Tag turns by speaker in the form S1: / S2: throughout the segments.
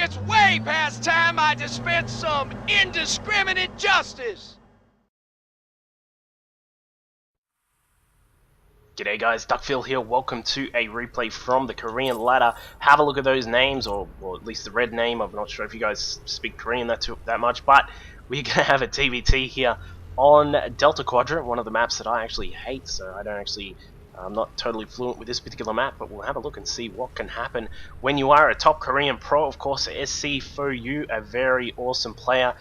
S1: It's way past time I dispense some indiscriminate justice!
S2: G'day guys, Duckville here. Welcome to a replay from the Korean ladder. Have a look at those names, or at least the red name. I'm not sure if you guys speak Korean that much, but we're going to have a TvT here on Delta Quadrant, one of the maps that I actually hate, so I'm not totally fluent with this particular map, but we'll have a look and see what can happen when you are a top Korean pro. Of course, sCfOu, a very awesome player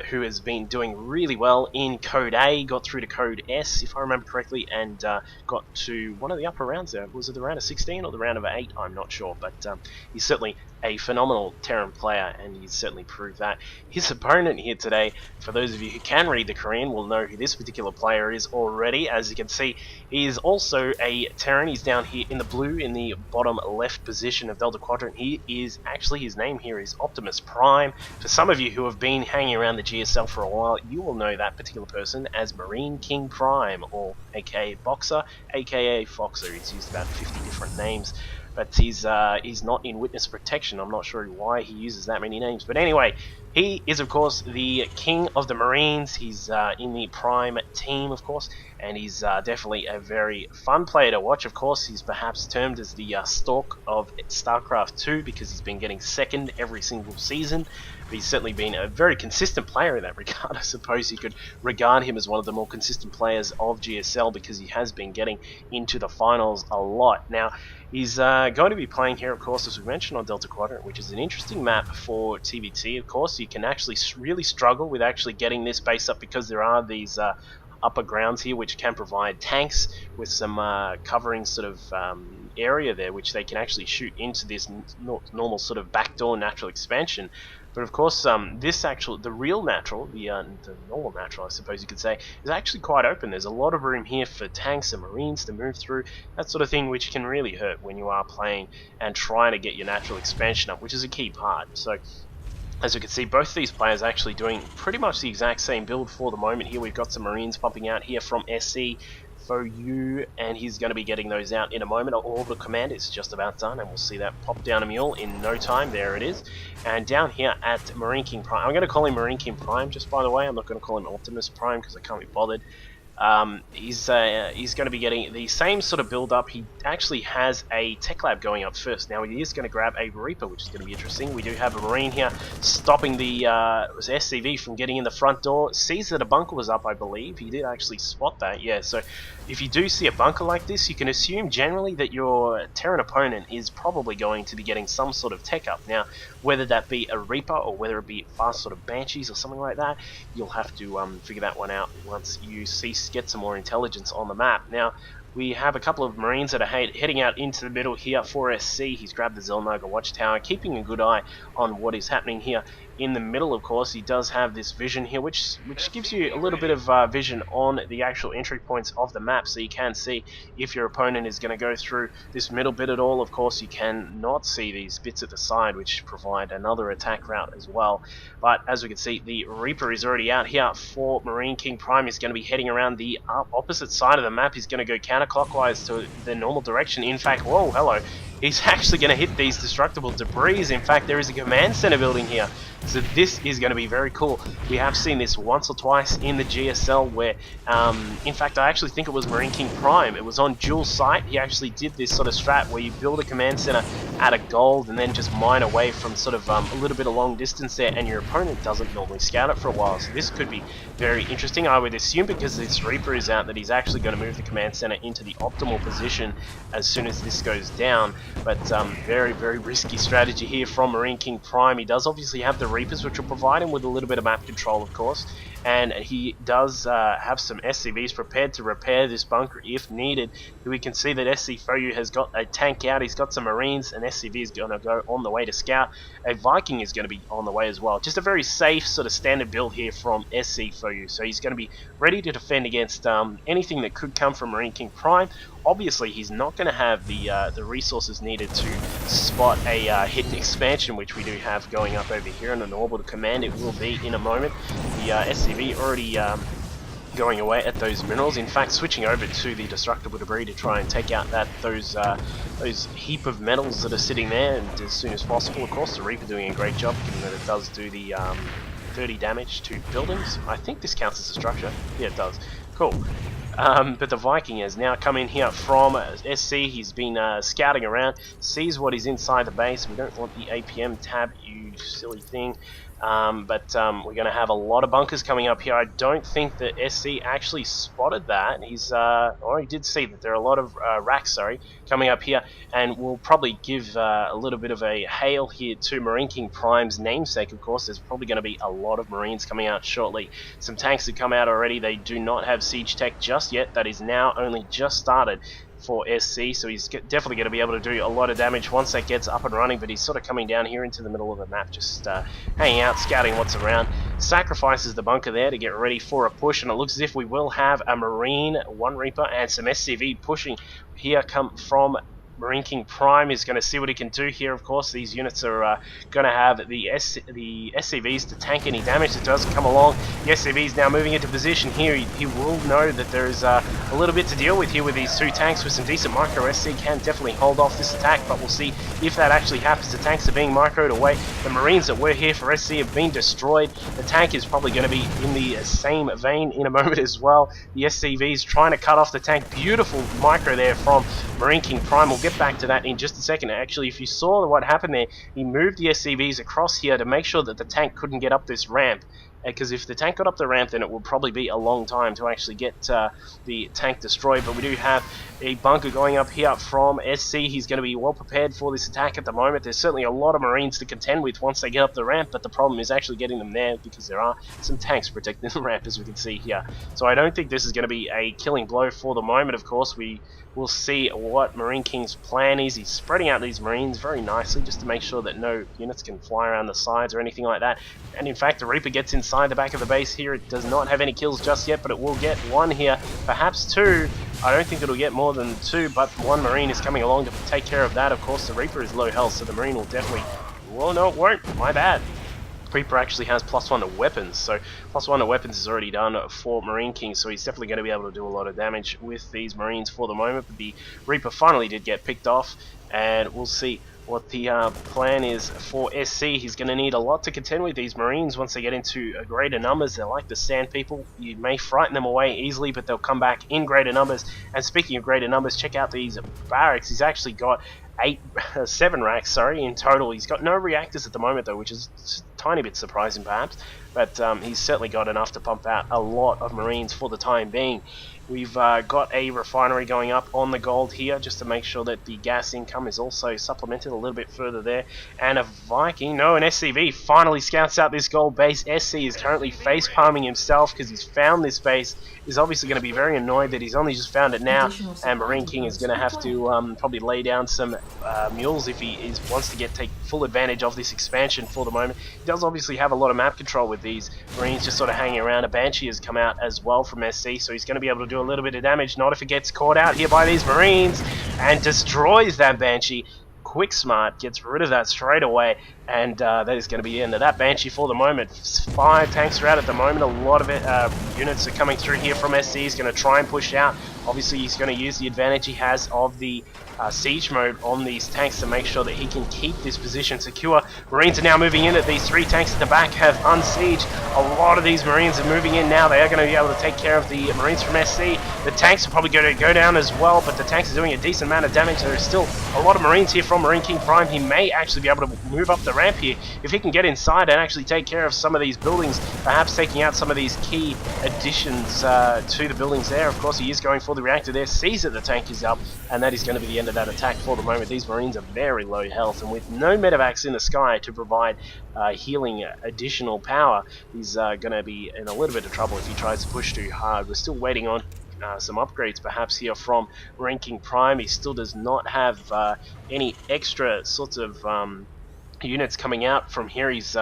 S2: who has been doing really well in Code A, got through to Code S, if I remember correctly, and got to one of the upper rounds there. Was it the round of 16 or the round of 8? I'm not sure, but he's certainly a phenomenal Terran player, and he's certainly proved that. His opponent here today, for those of you who can read the Korean, will know who this particular player is already. As you can see, he is also a Terran. He's down here in the blue, in the bottom left position of Delta Quadrant. He is, actually, his name here is OptimusPrime. For some of you who have been hanging around the GSL for a while, you will know that particular person as MarineKingPrime, or aka Boxer, aka Foxer. He's used about 50 different names, but he's not in witness protection. I'm not sure why he uses that many names, but anyway, he is of course the king of the Marines. He's in the Prime team, of course, and he's definitely a very fun player to watch. Of course, he's perhaps termed as the Stork of StarCraft 2 because he's been getting second every single season. But he's certainly been a very consistent player in that regard. I suppose you could regard him as one of the more consistent players of GSL because he has been getting into the finals a lot. Now, he's going to be playing here, of course, as we mentioned, on Delta Quadrant, which is an interesting map for TvT. Of course, you can actually really struggle with actually getting this base up because there are these upper grounds here which can provide tanks with some covering sort of area there, which they can actually shoot into this normal sort of backdoor natural expansion. But of course, the real natural, the normal natural, I suppose you could say, is actually quite open. There's a lot of room here for tanks and marines to move through, that sort of thing, which can really hurt when you are playing and trying to get your natural expansion up, which is a key part. So, as we can see, both these players are actually doing pretty much the exact same build for the moment. Here we've got some marines pumping out here from sCfOu, and he's going to be getting those out in a moment. Orbital command is just about done, and we'll see that pop down a mule in no time. There it is. And down here at MarineKingPrime, I'm going to call him MarineKingPrime, just by the way. I'm not going to call him OptimusPrime because I can't be bothered. He's going to be getting the same sort of build up. He actually has a tech lab going up first. Now he is going to grab a Reaper, which is going to be interesting. We do have a Marine here stopping the SCV from getting in the front door. Sees that a bunker was up, I believe. He did actually spot that, yeah. So if you do see a bunker like this, you can assume generally that your Terran opponent is probably going to be getting some sort of tech up. Now, whether that be a Reaper or whether it be fast sort of Banshees or something like that, you'll have to figure that one out once you get some more intelligence on the map. Now, we have a couple of Marines that are heading out into the middle here for SC. He's grabbed the Zelnaga watchtower, keeping a good eye on what is happening here in the middle. Of course, he does have this vision here, which gives you a little bit of vision on the actual entry points of the map, so you can see if your opponent is going to go through this middle bit at all. Of course, you can not see these bits at the side, which provide another attack route as well. But as we can see, the Reaper is already out here for MarineKingPrime. He's going to be heading around the opposite side of the map. He's going to go counterclockwise to the normal direction. In fact, whoa, hello. He's actually going to hit these destructible debris. In fact, there is a command center building here. So this is going to be very cool. We have seen this once or twice in the GSL where, in fact, I actually think it was MarineKingPrime. It was on dual site. He actually did this sort of strat where you build a command center out of gold and then just mine away from sort of a little bit of long distance there, and your opponent doesn't normally scout it for a while. So this could be very interesting. I would assume because this Reaper is out that he's actually going to move the command center into the optimal position as soon as this goes down. But very, very risky strategy here from MarineKingPrime. He does obviously have the Reapers, which will provide him with a little bit of map control, of course, and he does have some SCVs prepared to repair this bunker if needed. We can see that sCfOu has got a tank out, he's got some Marines, and SCV is going to go on the way to scout. A Viking is going to be on the way as well. Just a very safe sort of standard build here from sCfOu, so he's going to be ready to defend against anything that could come from MarineKingPrime. Obviously, he's not going to have the resources needed to spot a hidden expansion, which we do have going up over here, and an orbital command it will be in a moment. The SCV already going away at those minerals. In fact, switching over to the destructible debris to try and take out those heap of metals that are sitting there, and as soon as possible. Of course, the Reaper doing a great job, given that it does do the 30 damage to buildings. I think this counts as a structure. Yeah, it does. Cool. But the Viking has now come in here from SC. He's been scouting around, sees what is inside the base. We don't want the APM tab, you silly thing. But we're going to have a lot of bunkers coming up here. I don't think that SC actually spotted that. He's, or he did see that there are a lot of racks, coming up here, and we'll probably give a little bit of a hail here to MarineKingPrime's namesake. Of course, there's probably going to be a lot of Marines coming out shortly. Some tanks have come out already. They do not have siege tech just yet. That is now only just started for SC, so he's definitely going to be able to do a lot of damage once that gets up and running, but he's sort of coming down here into the middle of the map, just hanging out, scouting what's around. Sacrifices the bunker there to get ready for a push, and it looks as if we will have a Marine, one Reaper, and some SCV pushing here come from MarineKingPrime. Is going to see what he can do here. Of course, these units are going to have the SCVs to tank any damage that does come along. The SCVs now moving into position here. He will know that there is a little bit to deal with here with these two tanks with some decent micro. SC can definitely hold off this attack, but we'll see if that actually happens. The tanks are being microed away. The Marines that were here for SC have been destroyed. The tank is probably going to be in the same vein in a moment as well. The SCVs trying to cut off the tank. Beautiful micro there from MarineKingPrime. We'll get back to that in just a second. Actually, if you saw what happened there, he moved the SCVs across here to make sure that the tank couldn't get up this ramp, because if the tank got up the ramp, then it would probably be a long time to actually get the tank destroyed. But we do have a bunker going up here from SC. He's going to be well prepared for this attack at the moment. There's certainly a lot of Marines to contend with once they get up the ramp, but the problem is actually getting them there, because there are some tanks protecting the ramp, as we can see here. So I don't think this is going to be a killing blow for the moment. Of course, we will see what Marine King's plan is. He's spreading out these Marines very nicely just to make sure that no units can fly around the sides or anything like that. And in fact, the Reaper gets inside the back of the base here. It does not have any kills just yet, but it will get one here, perhaps two. I don't think it'll get more than two, but one Marine is coming along to take care of that. Of course, the Reaper is low health, so the Marine will definitely... Well, no, it won't. My bad. Reaper actually has +1 to weapons, so +1 to weapons is already done for Marine King, so he's definitely going to be able to do a lot of damage with these Marines for the moment. But the Reaper finally did get picked off, and we'll see what the plan is for SC. He's going to need a lot to contend with these Marines once they get into greater numbers. They're like the sand people. You may frighten them away easily, but they'll come back in greater numbers. And speaking of greater numbers, check out these barracks. He's actually got 7 racks, in total. He's got no reactors at the moment, though, which is a tiny bit surprising, perhaps. But he's certainly got enough to pump out a lot of Marines for the time being. We've got a refinery going up on the gold here, just to make sure that the gas income is also supplemented a little bit further there. And a Viking, no, an SCV finally scouts out this gold base. SC is currently face palming himself because he's found this base. He's obviously going to be very annoyed that he's only just found it now, and Marine King is going to have to probably lay down some mules if he wants to take full advantage of this expansion for the moment. He does obviously have a lot of map control with these Marines just sort of hanging around. A Banshee has come out as well from SC, so he's going to be able to do a little bit of damage. Not if it gets caught out here by these Marines and destroys that Banshee. Quick Smart gets rid of that straight away, and that is going to be the end of that Banshee for the moment. 5 tanks are out at the moment. A lot of units are coming through here from SC. He's going to try and push out. Obviously, he's going to use the advantage he has of the siege mode on these tanks to make sure that he can keep this position secure. Marines are now moving in. At these 3 tanks at the back have unsieged. A lot of these Marines are moving in now. They are going to be able to take care of the Marines from SC. The tanks are probably going to go down as well, but the tanks are doing a decent amount of damage. There is still a lot of Marines here from MarineKingPrime. He may actually be able to move up the ramp here if he can get inside and actually take care of some of these buildings, perhaps taking out some of these key additions to the buildings there. Of course, he is going for the reactor there, sees that the tank is up, and that is going to be the end of that attack for the moment. These Marines are very low health, and with no medevacs in the sky to provide healing additional power, he's going to be in a little bit of trouble if he tries to push too hard. We're still waiting on some upgrades perhaps here from MarineKingPrime. He still does not have any extra sorts of units coming out from here. He's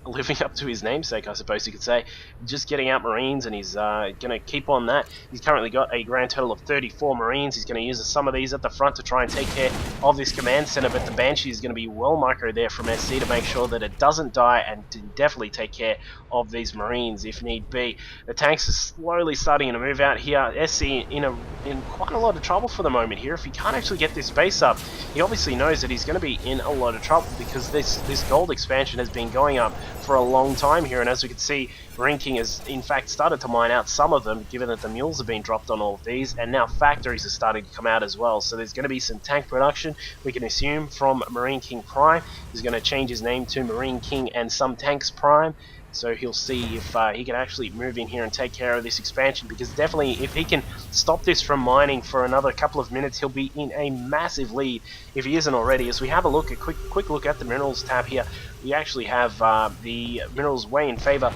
S2: living up to his namesake, I suppose you could say, just getting out Marines, and he's going to keep on that. He's currently got a grand total of 34 Marines. He's going to use some of these at the front to try and take care of this command center, but the Banshee is going to be well micro there from SC to make sure that it doesn't die and to definitely take care of these Marines if need be. The tanks are slowly starting to move out here. SC in quite a lot of trouble for the moment here. If he can't actually get this base up, he obviously knows that he's going to be in a lot of trouble because this gold expansion has been going up for a long time here, and as we can see, Marine King has in fact started to mine out some of them, given that the mules have been dropped on all of these, and now factories are starting to come out as well. So there's going to be some tank production, we can assume, from MarineKingPrime. He's going to change his name to Marine King and Some Tanks Prime. So he'll see if he can actually move in here and take care of this expansion, because definitely if he can stop this from mining for another couple of minutes, he'll be in a massive lead if he isn't already. As we have a quick look at the minerals tab here, we actually have the minerals way in favor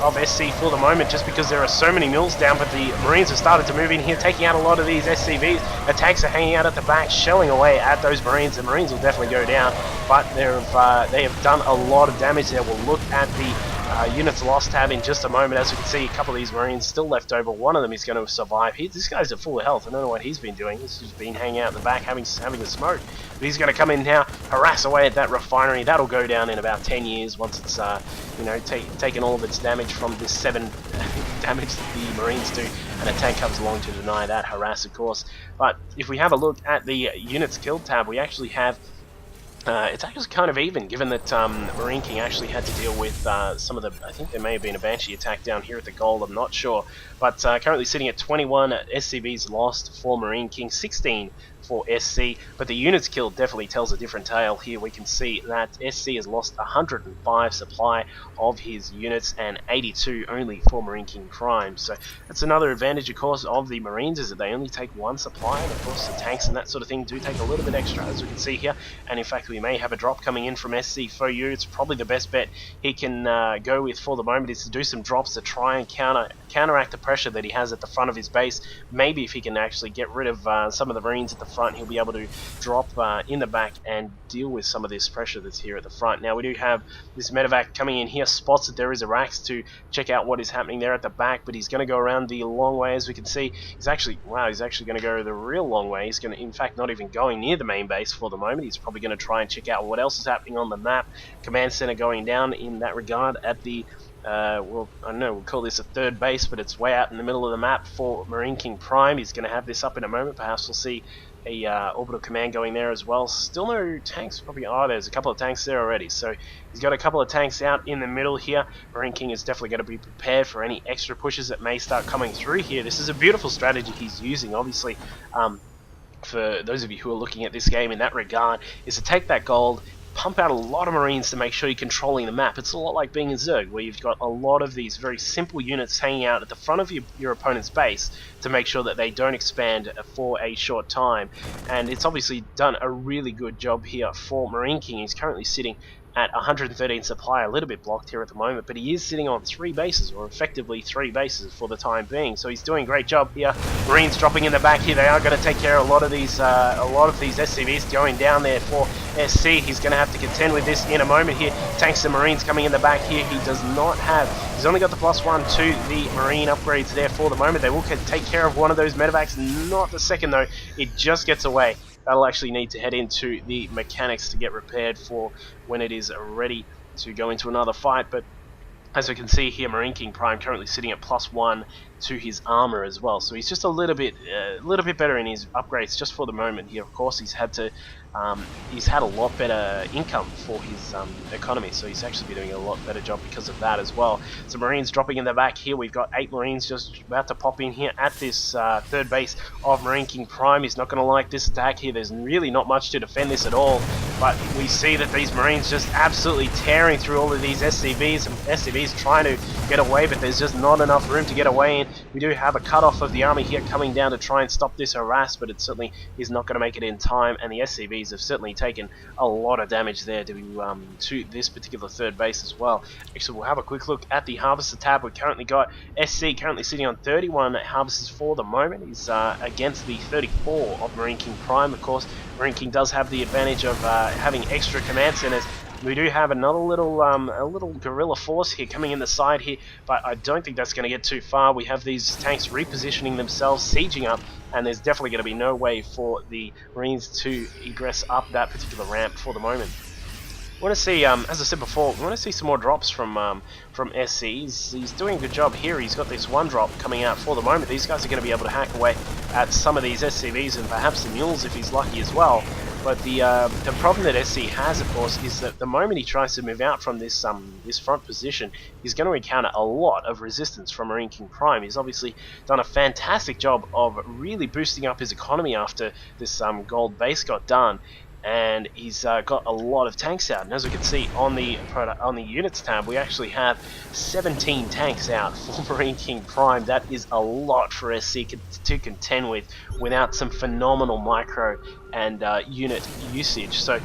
S2: of SC for the moment, just because there are so many mills down, but the Marines have started to move in here, taking out a lot of these SCVs. The tanks are hanging out at the back, shelling away at those Marines. The Marines will definitely go down, but they have done a lot of damage there. We'll look at the units lost tab in just a moment. As we can see, a couple of these Marines still left over. One of them is going to survive. This guy's at full health. I don't know what he's been doing. He's just been hanging out in the back having a smoke. But he's going to come in now, harass away at that refinery. That'll go down in about 10 years once it's taken all of its damage from this 7 damage that the Marines do, and a tank comes along to deny that harass, of course. But if we have a look at the units killed tab, we actually have it's actually kind of even, given that Marine King actually had to deal with some of the, I think there may have been a Banshee attack down here at the gold, I'm not sure. But currently sitting at 21 SCVs lost for Marine King, 16 for SC, but the units killed definitely tells a different tale. Here we can see that SC has lost 105 supply of his units and 82 only for MarineKingPrime. So that's another advantage, of course, of the Marines, is that they only take 1 supply, and of course the tanks and that sort of thing do take a little bit extra, as we can see here. And in fact, we may have a drop coming in from sCfOu. It's probably the best bet he can go with for the moment, is to do some drops to try and counteract the pressure that he has at the front of his base. Maybe if he can actually get rid of some of the Marines at the front, he'll be able to drop in the back and deal with some of this pressure that's here at the front. Now we do have this medevac coming in here, spots that there is a Rax to check out what is happening there at the back, but he's going to go around the long way. As we can see, he's actually going to go the real long way. He's going to, in fact, not even going near the main base for the moment. He's probably going to try and check out what else is happening on the map. Command center going down in that regard at the well, I don't know, we'll call this a third base, but it's way out in the middle of the map for MarineKingPrime. He's going to have this up in a moment. Perhaps we'll see a orbital command going there as well. Still no tanks, probably. Oh, there's a couple of tanks there already. So he's got a couple of tanks out in the middle here. Marine King is definitely going to be prepared for any extra pushes that may start coming through here. This is a beautiful strategy he's using, obviously. For those of you who are looking at this game in that regard, is to take that gold, pump out a lot of Marines to make sure you're controlling the map. It's a lot like being in Zerg, where you've got a lot of these very simple units hanging out at the front of your opponent's base to make sure that they don't expand for a short time. And it's obviously done a really good job here for Marine King. He's currently sitting at 113 supply, a little bit blocked here at the moment, but he is sitting on 3 bases, or effectively 3 bases for the time being. So he's doing a great job here. Marines dropping in the back here. They are going to take care of a lot of these SCVs going down there for SC. He's going to have to contend with this in a moment here. Tanks and Marines coming in the back here. He does not have. He's only got the +1 to the Marine upgrades there for the moment. They will take care of one of those medevacs, not the second though. It just gets away. That'll actually need to head into the mechanics to get repaired for when it is ready to go into another fight. But as we can see here, MarineKingPrime currently sitting at +1 to his armor as well. So he's just a little bit better in his upgrades just for the moment here. Of course, he's had a lot better income for his economy, so he's actually been doing a lot better job because of that as well. So Marines dropping in the back here. We've got 8 Marines just about to pop in here at this third base of MarineKingPrime. He's not going to like this attack here. There's really not much to defend this at all, but we see that these Marines just absolutely tearing through all of these SCVs, and SCVs trying to get away, but there's just not enough room to get away in. We do have a cut-off of the army here coming down to try and stop this harass, but it certainly is not going to make it in time, and the SCVs have certainly taken a lot of damage there to this particular third base as well. Actually, we'll have a quick look at the Harvester tab. We've currently got SC currently sitting on 31 Harvesters for the moment. He's against the 34 of MarineKingPrime. Of course, Marine King does have the advantage of having extra command centers We do have another little a little guerrilla force here coming in the side here, but I don't think that's going to get too far. We have these tanks repositioning themselves, sieging up, and there's definitely going to be no way for the Marines to egress up that particular ramp for the moment. We want to see, as I said before, we want to see some more drops from SC. He's doing a good job here. He's got this one drop coming out for the moment. These guys are going to be able to hack away at some of these SCVs and perhaps the mules if he's lucky as well. But the problem that SC has, of course, is that the moment he tries to move out from this this front position, he's going to encounter a lot of resistance from MarineKingPrime. He's obviously done a fantastic job of really boosting up his economy after this gold base got done. And he's got a lot of tanks out, and as we can see on the units tab, we actually have 17 tanks out for MarineKingPrime. That is a lot for SC to contend with without some phenomenal micro and unit usage. So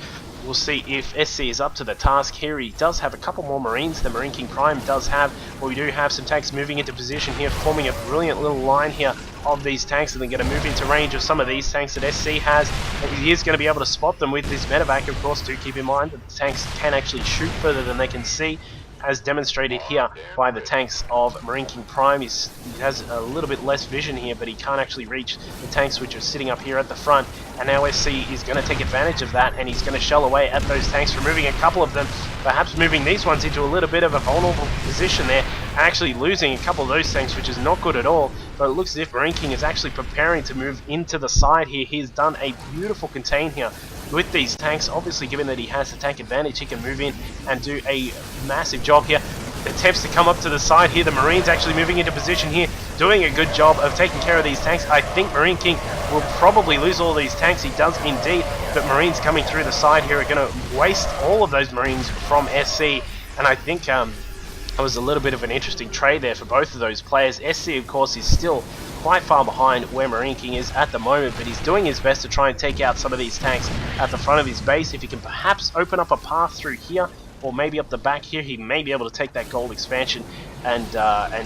S2: we'll see if SC is up to the task here. He does have a couple more Marines than MarineKingPrime does have, but we do have some tanks moving into position here, forming a brilliant little line here of these tanks, and they're going to move into range of some of these tanks that SC has. And he is going to be able to spot them with this medevac, of course. Do keep in mind that the tanks can actually shoot further than they can see, as demonstrated here by the tanks of MarineKingPrime. He has a little bit less vision here, but he can't actually reach the tanks which are sitting up here at the front. And now SC is going to take advantage of that, and he's going to shell away at those tanks, removing a couple of them, perhaps moving these ones into a little bit of a vulnerable position there, actually losing a couple of those tanks, which is not good at all. But it looks as if MarineKing is actually preparing to move into the side here. He's done a beautiful contain here with these tanks. Obviously, given that he has the tank advantage, he can move in and do a massive job here. Attempts to come up to the side here. The Marines actually moving into position here, doing a good job of taking care of these tanks. I think MarineKing will probably lose all these tanks. He does indeed, but Marines coming through the side here are going to waste all of those Marines from SC, and I think it was a little bit of an interesting trade there for both of those players. SC, of course, is still quite far behind where MarineKing is at the moment, but he's doing his best to try and take out some of these tanks at the front of his base. If he can perhaps open up a path through here, or maybe up the back here, he may be able to take that gold expansion and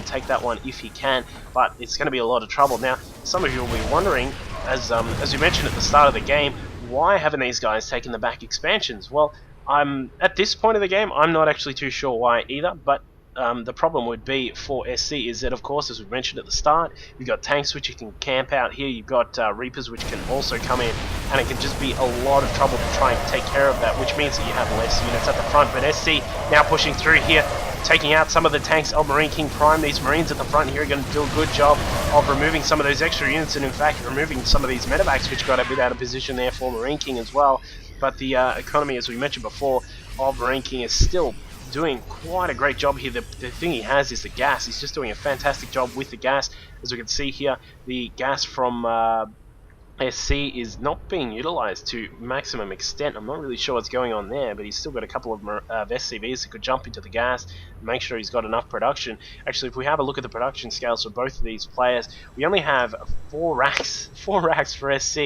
S2: take that one if he can, but it's going to be a lot of trouble. Now, some of you will be wondering, as we mentioned at the start of the game, why haven't these guys taken the back expansions? Well, at this point of the game, I'm not actually too sure why either, but the problem would be for SC is that, of course, as we mentioned at the start, you've got tanks which you can camp out here, you've got Reapers which can also come in, and it can just be a lot of trouble to try and take care of that, which means that you have less units at the front. But SC now pushing through here, taking out some of the tanks of MarineKingPrime. These Marines at the front here are going to do a good job of removing some of those extra units, and in fact removing some of these medevacs which got a bit out of position there for MarineKing as well. But the economy, as we mentioned before, of MarineKing is still doing quite a great job here. The thing he has is the gas. He's just doing a fantastic job with the gas. As we can see here, the gas from SC is not being utilized to maximum extent. I'm not really sure what's going on there, but he's still got a couple of SCVs that could jump into the gas and make sure he's got enough production. Actually, if we have a look at the production scales for both of these players, we only have 4 racks for SC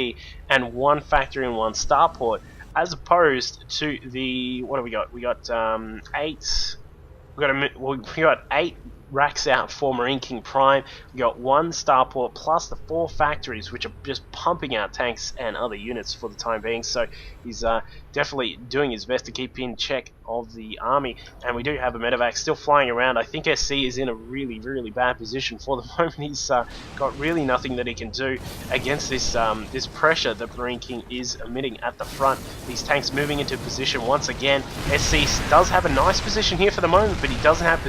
S2: and 1 factory and 1 starport, as opposed to the, what have we got? We got 8. We got 8 racks out for MarineKingPrime. We got 1 starport plus the 4 factories, which are just pumping out tanks and other units for the time being. So he's definitely doing his best to keep in check of the army. And we do have a medevac still flying around. I think SC is in a really, really bad position for the moment. He's got really nothing that he can do against this this pressure that MarineKing is emitting at the front. These tanks moving into position once again. SC does have a nice position here for the moment, but he doesn't have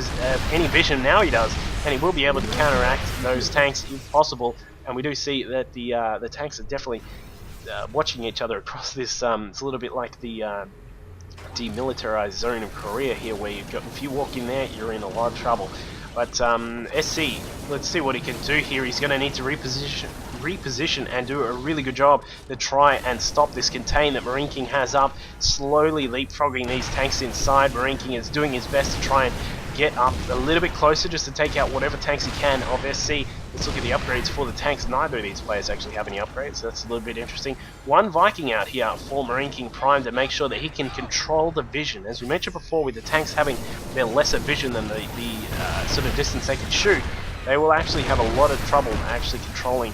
S2: any vision. Now he does, and he will be able to counteract those tanks if possible. And we do see that the tanks are definitely watching each other across this. It's a little bit like the demilitarized zone of Korea here, where you've got, if you walk in there, you're in a lot of trouble. But SC, let's see what he can do here. He's going to need to reposition and do a really good job to try and stop this contain that MarineKing has up, slowly leapfrogging these tanks inside. MarineKing is doing his best to try and get up a little bit closer just to take out whatever tanks he can of SC. Let's look at the upgrades for the tanks. Neither of these players actually have any upgrades, so that's a little bit interesting. 1 Viking out here for MarineKingPrime to make sure that he can control the vision. As we mentioned before, with the tanks having their lesser vision than the sort of distance they can shoot, they will actually have a lot of trouble actually controlling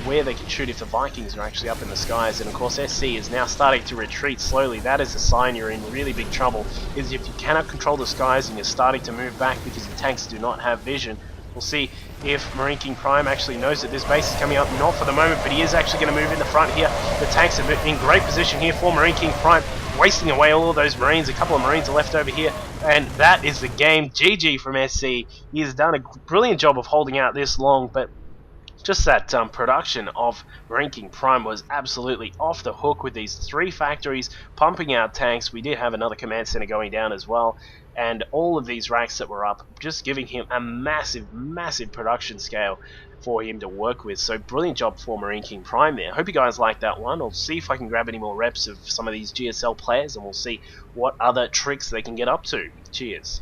S2: where they can shoot if the Vikings are actually up in the skies. And of course SC is now starting to retreat slowly. That is a sign you're in really big trouble, is if you cannot control the skies and you're starting to move back because your tanks do not have vision. We'll see if MarineKingPrime actually knows that this base is coming up. Not for the moment, but he is actually going to move in the front here. The tanks are in great position here for MarineKingPrime, wasting away all of those Marines. A couple of Marines are left over here, and that is the game. GG from SC. He has done a brilliant job of holding out this long, but just that production of MarineKingPrime was absolutely off the hook with these 3 factories pumping out tanks. We did have another command center going down as well, and all of these racks that were up, just giving him a massive, massive production scale for him to work with. So brilliant job for MarineKingPrime there. Hope you guys liked that one. I'll see if I can grab any more reps of some of these GSL players, and we'll see what other tricks they can get up to. Cheers.